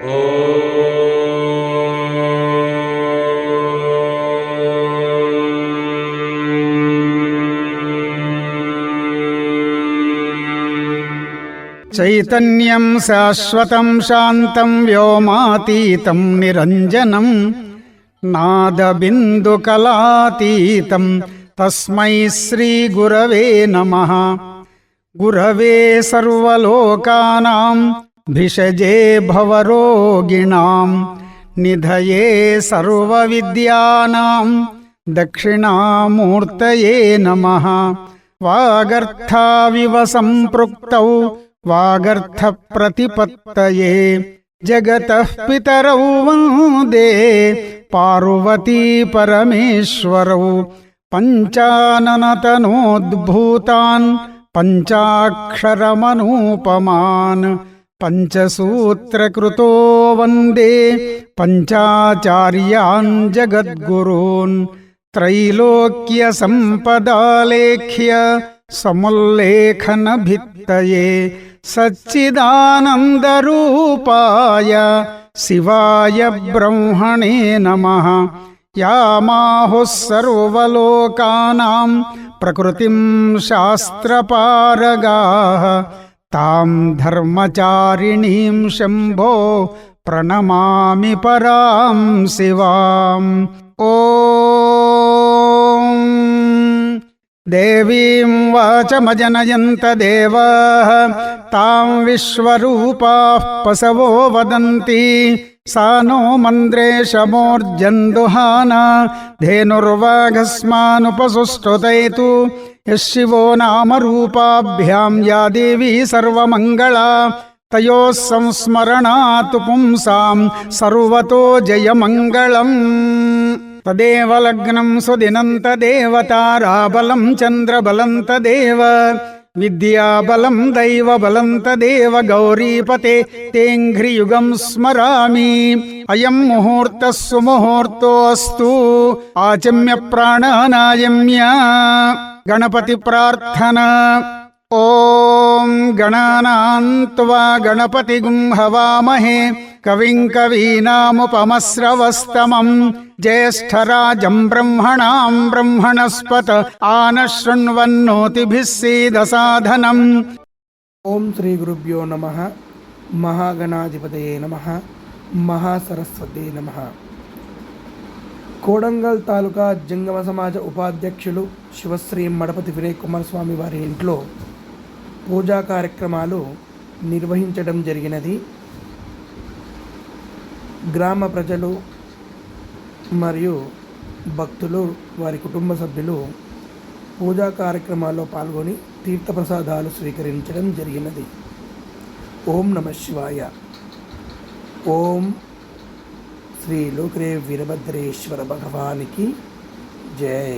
చైతన్యం శాశ్వతం శాంతం వ్యోమాతీతం నిరంజనం నాదబిందుకలాతీతం తస్మై శ్రీ గురవే నమః. గురవే సర్వలోకానాం భిషజే భవరోగిణాం నిధయే సర్వవిద్యానాం దక్షిణామూర్తయే నమః. వాగర్థావివ సంపృక్తౌ వాగర్థ ప్రతిపత్తయే జగతః పితరౌ వందే పార్వతీ పరమేశ్వరౌ. పంచాననతనోద్భూతాన్ పంచాక్షరమనూపమాన్ పంచసూత్రకృతో వందే పంచాచార్యాన్ జగద్గురూన్. త్రైలోక్య సంపదాలేఖ్య సముల్లేఖన భిత్తయే సచ్చిదానందరూపాయ శివాయ బ్రహ్మణే నమః. యామాహుః సర్వలోకానాం ప్రకృతిం శాస్త్రపారగాః తాం ధర్మచారిణీం శంభో ప్రణమామి పరాం శివాం. ఓం దేవీం వాచమజనయంత దేవాః తాం విశ్వరూపాః పశవో వదంతి సా నో మంద్రేశమోర్జందుహాన ధేనుర్వాఘస్మానుపసుష్టుతైతు యశివో నామరూపాభ్యాం యా దేవీ సర్వమంగళా తయోః సంస్మరణాత్ పుంసాం సర్వతో జయమంగళం. తదేవ లగ్నం సుదినం తదేవ తారాబలం చంద్రబలం తదేవ విద్యాబలం దైవబలం తదేవ గౌరీపతే తేంఘ్రియుగం స్మరామి. అయం ముహూర్తః సుముహూర్తోऽస్తు ఆచమ్య ప్రాణానాయమ్య. గణపతి ప్రార్థన. ఓం గణానాం త్వా గణపతిగుం హవామహే కవిం కవీనాముపమస్రవస్తమం జ్యేష్ఠరాజం బ్రహ్మణాం బ్రహ్మణస్పత ఆనశృణ్వన్నోతిభిः సీదసాధనం. ఓం శ్రీ గురుభ్యో నమః. మహాగణాధిపతయే నమః. మహాసరస్వతే నమః. కోడంగల్ తాలూకా జంగమ సమాజ ఉపాధ్యక్షులు శివశ్రీ మడపతి వినయ్ కుమార్ స్వామి వారి ఇంట్లో పూజా కార్యక్రమాలు నిర్వహించడం జరిగినది. గ్రామ ప్రజలు మరియు భక్తులు వారి కుటుంబ సభ్యులు పూజా కార్యక్రమాల్లో పాల్గొని తీర్థప్రసాదాలు స్వీకరించడం జరిగినది. ఓం నమః శివాయ. ఓం శ్రీ లోకరే వీరభద్రేశ్వర భగవానికి జై.